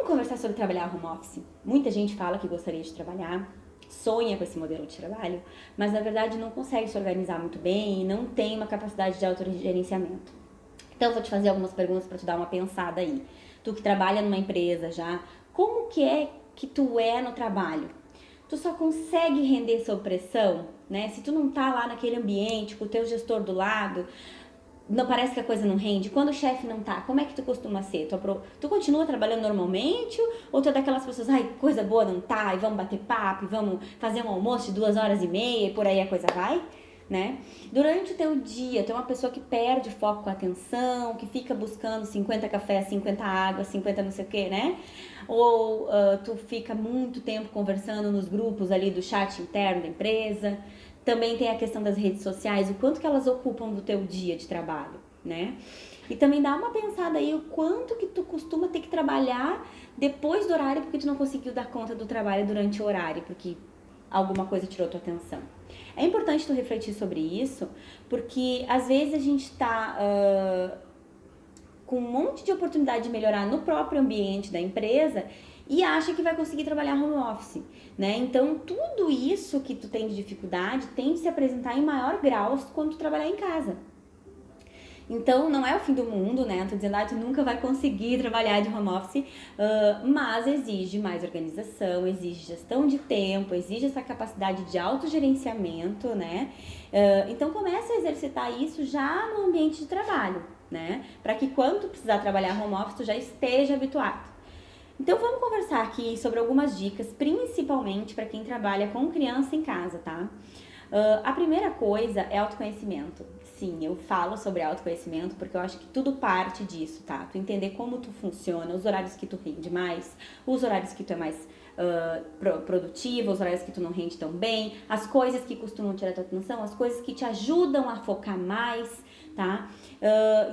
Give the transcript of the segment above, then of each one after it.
conversar sobre trabalhar home office. Muita gente fala que gostaria de trabalhar, sonha com esse modelo de trabalho, mas na verdade não consegue se organizar muito bem e não tem uma capacidade de autogerenciamento. Então eu vou te fazer algumas perguntas para tu dar uma pensada aí. Tu que trabalha numa empresa já, como que é que tu é no trabalho? Tu só consegue render sob pressão, né? Se tu não tá lá naquele ambiente com o teu gestor do lado, não parece que a coisa não rende? Quando o chefe não tá, como é que tu costuma ser? Tu continua trabalhando normalmente? Ou tu é daquelas pessoas, ai, coisa boa não tá, e vamos bater papo, e vamos fazer um almoço de 2 horas e meia, e por aí a coisa vai? Né? Durante o teu dia, tu é uma pessoa que perde foco com a atenção, que fica buscando 50 cafés, 50 águas, 50 não sei o que, né? Ou tu fica muito tempo conversando nos grupos ali do chat interno da empresa. Também tem a questão das redes sociais, o quanto que elas ocupam do teu dia de trabalho, né? E também dá uma pensada aí o quanto que tu costuma ter que trabalhar depois do horário porque tu não conseguiu dar conta do trabalho durante o horário, porque alguma coisa tirou tua atenção. É importante tu refletir sobre isso, porque às vezes a gente tá com um monte de oportunidade de melhorar no próprio ambiente da empresa e acha que vai conseguir trabalhar home office, né? Então, tudo isso que tu tem de dificuldade tem de se apresentar em maior grau quando tu trabalhar em casa. Então, não é o fim do mundo, né? Tô dizendo, tu nunca vai conseguir trabalhar de home office, mas exige mais organização, exige gestão de tempo, exige essa capacidade de autogerenciamento, né? Então, comece a exercitar isso já no ambiente de trabalho, né? Para que quando tu precisar trabalhar home office, tu já esteja habituado. Então vamos conversar aqui sobre algumas dicas, principalmente para quem trabalha com criança em casa, tá? A primeira coisa é autoconhecimento. Sim, eu falo sobre autoconhecimento porque eu acho que tudo parte disso, tá? Tu entender como tu funciona, os horários que tu rende mais, os horários que tu é mais produtiva, os horários que tu não rende tão bem, as coisas que costumam tirar tua atenção, as coisas que te ajudam a focar mais, tá?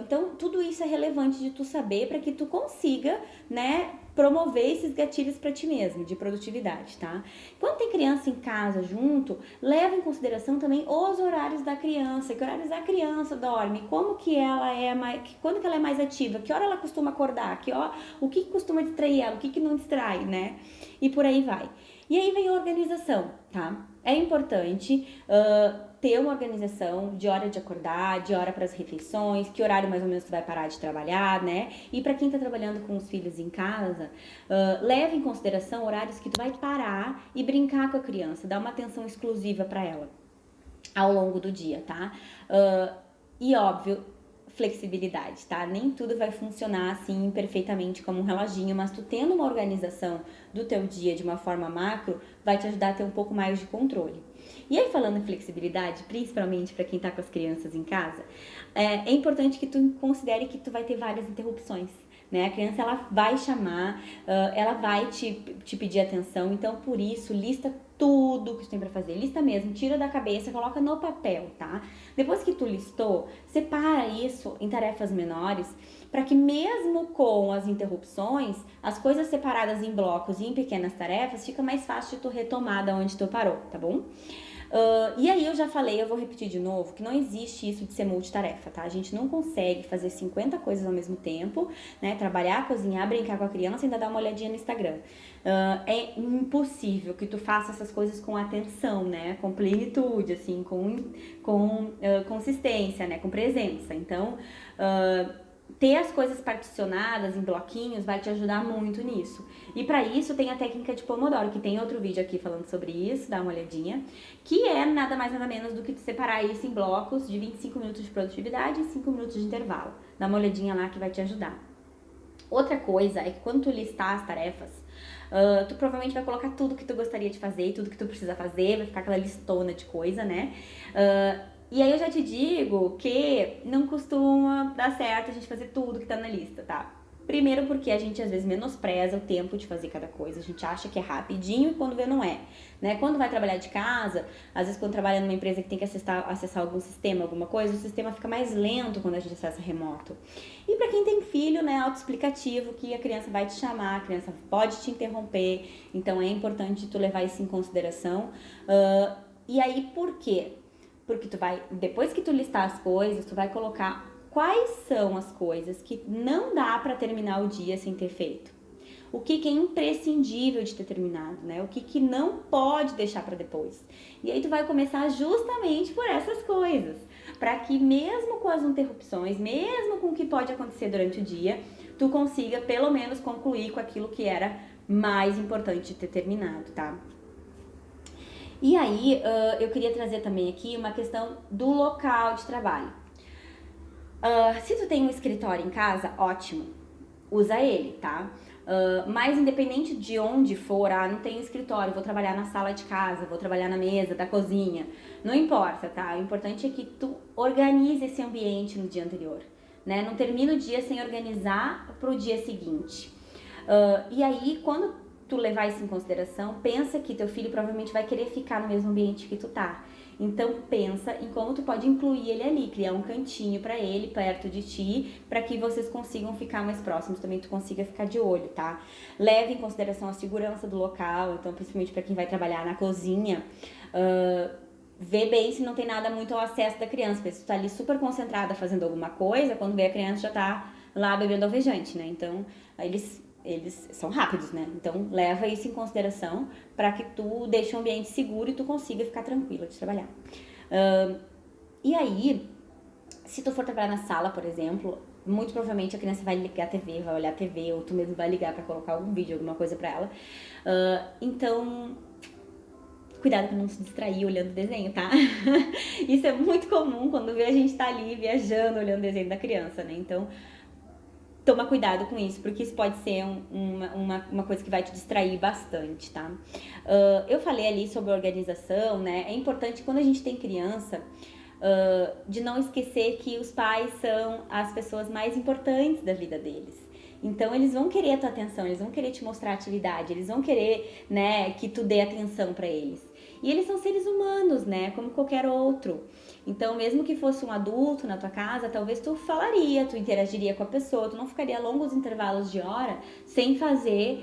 Então, tudo isso é relevante de tu saber para que tu consiga, né, promover esses gatilhos para ti mesmo, de produtividade, tá? Quando tem criança em casa junto, leva em consideração também os horários da criança, que horários a criança dorme, como que ela é mais, quando que ela é mais ativa, que hora ela costuma acordar, o que costuma distrair ela, o que não distrai, né? E por aí vai. E aí vem a organização, tá? É importante ter uma organização de hora de acordar, de hora para as refeições, que horário mais ou menos tu vai parar de trabalhar, né? E para quem tá trabalhando com os filhos em casa, leve em consideração horários que tu vai parar e brincar com a criança, dar uma atenção exclusiva para ela ao longo do dia, tá? E óbvio, flexibilidade, tá? Nem tudo vai funcionar assim perfeitamente como um reloginho, mas tu tendo uma organização do teu dia de uma forma macro, vai te ajudar a ter um pouco mais de controle. E aí, falando em flexibilidade, principalmente para quem tá com as crianças em casa, é importante que tu considere que tu vai ter várias interrupções, né? A criança, ela vai chamar, ela vai te pedir atenção, então por isso, lista tudo que tu tem pra fazer, lista mesmo, tira da cabeça, coloca no papel, tá? Depois que tu listou, separa isso em tarefas menores, para que mesmo com as interrupções, as coisas separadas em blocos e em pequenas tarefas, fica mais fácil de tu retomar da onde tu parou, tá bom? E aí eu já falei, eu vou repetir de novo, que não existe isso de ser multitarefa, tá? A gente não consegue fazer 50 coisas ao mesmo tempo, né? Trabalhar, cozinhar, brincar com a criança e ainda dar uma olhadinha no Instagram. É impossível que tu faça essas coisas com atenção, né? Com plenitude, assim, com consistência, né? Com presença. Então, ter as coisas particionadas em bloquinhos vai te ajudar muito nisso. E para isso tem a técnica de Pomodoro, que tem outro vídeo aqui falando sobre isso, dá uma olhadinha, que é nada mais nada menos do que tu separar isso em blocos de 25 minutos de produtividade e 5 minutos de intervalo. Dá uma olhadinha lá que vai te ajudar. Outra coisa é que quando tu listar as tarefas, tu provavelmente vai colocar tudo que tu gostaria de fazer, tudo que tu precisa fazer, vai ficar aquela listona de coisa, né? E aí eu já te digo que não costuma dar certo a gente fazer tudo que tá na lista, tá? Primeiro porque a gente às vezes menospreza o tempo de fazer cada coisa, a gente acha que é rapidinho e quando vê não é, né? Quando vai trabalhar de casa, às vezes quando trabalha numa empresa que tem que acessar algum sistema, alguma coisa, o sistema fica mais lento quando a gente acessa remoto. E pra quem tem filho, né, autoexplicativo, que a criança vai te chamar, a criança pode te interromper, então é importante tu levar isso em consideração. E aí por quê? Porque tu vai, depois que tu listar as coisas, tu vai colocar quais são as coisas que não dá pra terminar o dia sem ter feito. o que é imprescindível de ter terminado, né? O que não pode deixar para depois. E aí tu vai começar justamente por essas coisas, para que mesmo com as interrupções, mesmo com o que pode acontecer durante o dia, tu consiga pelo menos concluir com aquilo que era mais importante de ter terminado, tá? E aí, eu queria trazer também aqui uma questão do local de trabalho. Se tu tem um escritório em casa, ótimo, usa ele, tá? Mas independente de onde for, não tenho escritório, vou trabalhar na sala de casa, vou trabalhar na mesa da cozinha, não importa, tá? O importante é que tu organize esse ambiente no dia anterior, né? Não termina o dia sem organizar pro dia seguinte. E aí, quando tu levar isso em consideração, pensa que teu filho provavelmente vai querer ficar no mesmo ambiente que tu tá. Então pensa em como tu pode incluir ele ali, criar um cantinho para ele perto de ti, para que vocês consigam ficar mais próximos, também tu consiga ficar de olho, tá? Leve em consideração a segurança do local, então principalmente para quem vai trabalhar na cozinha, vê bem se não tem nada muito ao acesso da criança, porque se tu tá ali super concentrada fazendo alguma coisa, quando vê a criança já tá lá bebendo alvejante, né? Então eles são rápidos, né? Então, leva isso em consideração para que tu deixe um ambiente seguro e tu consiga ficar tranquila de trabalhar. E aí, se tu for trabalhar na sala, por exemplo, muito provavelmente a criança vai ligar a TV, vai olhar a TV, ou tu mesmo vai ligar para colocar algum vídeo, alguma coisa para ela. Então, cuidado pra não se distrair olhando o desenho, tá? Isso é muito comum quando a gente tá ali viajando, olhando o desenho da criança, né? Então, toma cuidado com isso, porque isso pode ser uma coisa que vai te distrair bastante, tá? Eu falei ali sobre organização, né? É importante quando a gente tem criança, de não esquecer que os pais são as pessoas mais importantes da vida deles. Então, eles vão querer a tua atenção, eles vão querer te mostrar atividade, eles vão querer, né, que tu dê atenção pra eles. E eles são seres humanos, né, como qualquer outro. Então, mesmo que fosse um adulto na tua casa, talvez tu falaria, tu interagiria com a pessoa, tu não ficaria longos intervalos de hora sem fazer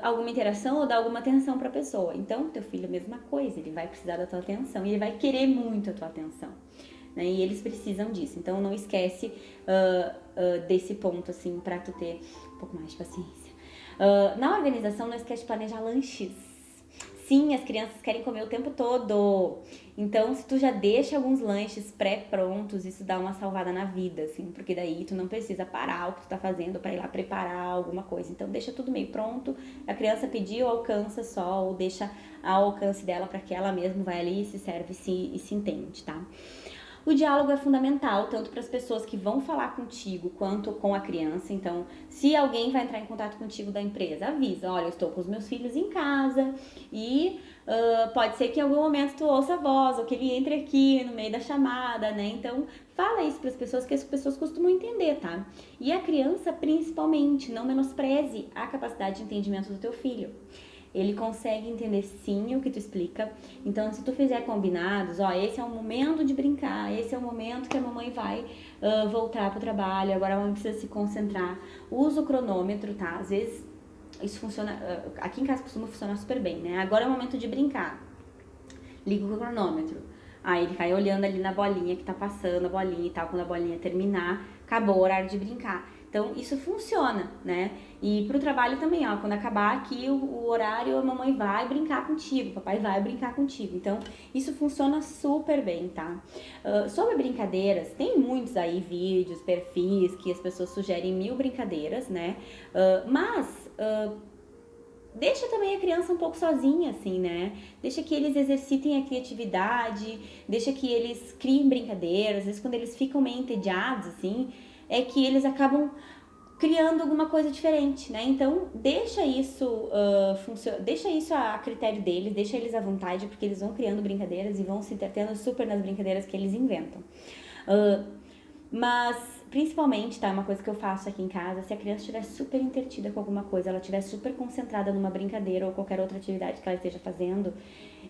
alguma interação ou dar alguma atenção pra pessoa. Então, teu filho, a mesma coisa, ele vai precisar da tua atenção e ele vai querer muito a tua atenção. Né? E eles precisam disso. Então, não esquece desse ponto, assim, pra tu ter um pouco mais de paciência. Na organização, não esquece de planejar lanches. Sim, as crianças querem comer o tempo todo. Então, se tu já deixa alguns lanches pré-prontos, isso dá uma salvada na vida, assim, porque daí tu não precisa parar o que tu tá fazendo para ir lá preparar alguma coisa. Então, deixa tudo meio pronto. A criança pediu, alcança só, ou deixa ao alcance dela para que ela mesma vai ali e se serve e se entende, tá? O diálogo é fundamental, tanto para as pessoas que vão falar contigo, quanto com a criança. Então, se alguém vai entrar em contato contigo da empresa, avisa, olha, eu estou com os meus filhos em casa e pode ser que em algum momento tu ouça a voz, ou que ele entre aqui no meio da chamada, né? Então, fala isso para as pessoas, que as pessoas costumam entender, tá? E a criança, principalmente, não menospreze a capacidade de entendimento do teu filho. Ele consegue entender sim o que tu explica. Então, se tu fizer combinados, esse é o momento de brincar, esse é o momento que a mamãe vai voltar pro trabalho, agora a mamãe precisa se concentrar. Usa o cronômetro, tá? Às vezes isso funciona, aqui em casa costuma funcionar super bem, né? Agora é o momento de brincar. Liga o cronômetro. Aí ele vai olhando ali na bolinha que tá passando, a bolinha e tal, quando a bolinha terminar, acabou o horário de brincar. Então, isso funciona, né? E pro trabalho também, quando acabar aqui o horário, a mamãe vai brincar contigo, o papai vai brincar contigo. Então, isso funciona super bem, tá? Sobre brincadeiras, tem muitos aí vídeos, perfis, que as pessoas sugerem 1000 brincadeiras, né? Mas deixa também a criança um pouco sozinha, assim, né? Deixa que eles exercitem a criatividade, deixa que eles criem brincadeiras. Às vezes, quando eles ficam meio entediados, assim, é que eles acabam criando alguma coisa diferente, né? Então, deixa isso deixa isso a critério deles, deixa eles à vontade, porque eles vão criando brincadeiras e vão se entretendo super nas brincadeiras que eles inventam. Mas, principalmente, tá? Uma coisa que eu faço aqui em casa, se a criança estiver super entretida com alguma coisa, ela estiver super concentrada numa brincadeira ou qualquer outra atividade que ela esteja fazendo,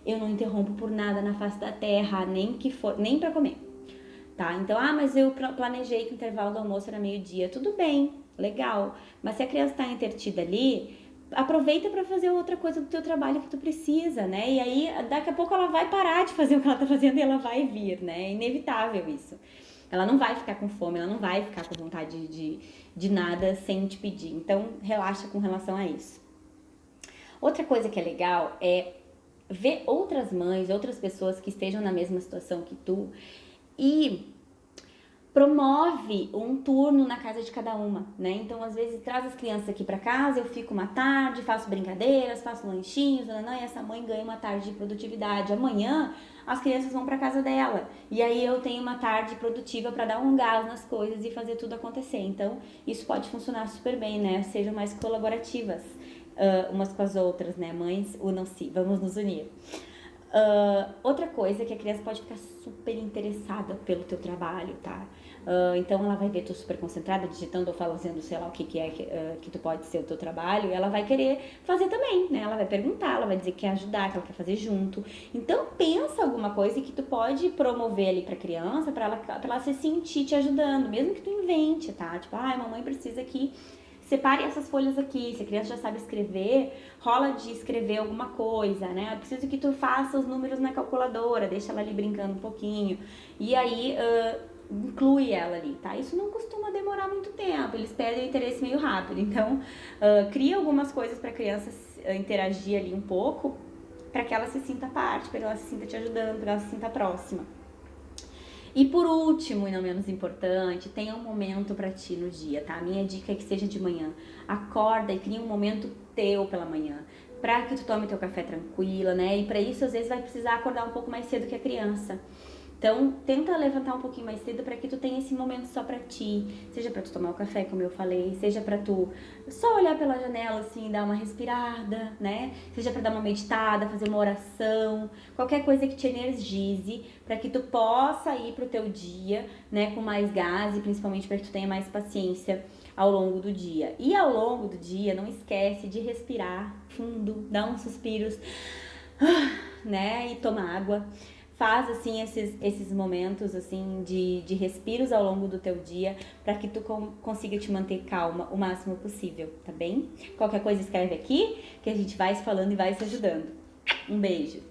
eu não interrompo por nada na face da terra, nem pra comer. Tá? Então, mas eu planejei que o intervalo do almoço era meio-dia. Tudo bem, legal. Mas se a criança tá entretida ali, aproveita para fazer outra coisa do teu trabalho que tu precisa, né? E aí, daqui a pouco ela vai parar de fazer o que ela tá fazendo e ela vai vir, né? É inevitável isso. Ela não vai ficar com fome, ela não vai ficar com vontade de nada sem te pedir. Então, relaxa com relação a isso. Outra coisa que é legal é ver outras mães, outras pessoas que estejam na mesma situação que tu e promove um turno na casa de cada uma, né? Então, às vezes, traz as crianças aqui pra casa, eu fico uma tarde, faço brincadeiras, faço lanchinhos, e essa mãe ganha uma tarde de produtividade. Amanhã, as crianças vão pra casa dela, e aí eu tenho uma tarde produtiva pra dar um gás nas coisas e fazer tudo acontecer. Então, isso pode funcionar super bem, né? Sejam mais colaborativas umas com as outras, né? Mães, unam-se, vamos nos unir. Outra coisa é que a criança pode ficar super interessada pelo teu trabalho, tá? Então ela vai ver tu super concentrada, digitando ou fazendo, sei lá, o que é que tu pode ser o teu trabalho, e ela vai querer fazer também, né? Ela vai perguntar, ela vai dizer que quer ajudar, que ela quer fazer junto. Então pensa alguma coisa que tu pode promover ali pra criança, pra ela se sentir te ajudando, mesmo que tu invente, tá? Tipo, mamãe precisa que separe essas folhas aqui. Se a criança já sabe escrever, rola de escrever alguma coisa, né? Eu preciso que tu faça os números na calculadora, deixa ela ali brincando um pouquinho. E aí, inclui ela ali, tá? Isso não costuma demorar muito tempo, eles perdem o interesse meio rápido. Então, cria algumas coisas pra criança interagir ali um pouco, pra que ela se sinta parte, pra que ela se sinta te ajudando, pra que ela se sinta próxima. E por último, e não menos importante, tenha um momento pra ti no dia, tá? A minha dica é que seja de manhã. Acorda e cria um momento teu pela manhã, pra que tu tome teu café tranquila, né? E pra isso, às vezes, vai precisar acordar um pouco mais cedo que a criança. Então, tenta levantar um pouquinho mais cedo para que tu tenha esse momento só pra ti. Seja pra tu tomar o café, como eu falei, seja pra tu só olhar pela janela assim, dar uma respirada, né? Seja pra dar uma meditada, fazer uma oração, qualquer coisa que te energize, para que tu possa ir pro teu dia, né, com mais gás e principalmente para que tu tenha mais paciência ao longo do dia. E ao longo do dia, não esquece de respirar fundo, dar uns suspiros, né, e tomar água. Faz, assim, esses momentos, assim, de respiros ao longo do teu dia para que tu consiga te manter calma o máximo possível, tá bem? Qualquer coisa escreve aqui que a gente vai se falando e vai se ajudando. Um beijo!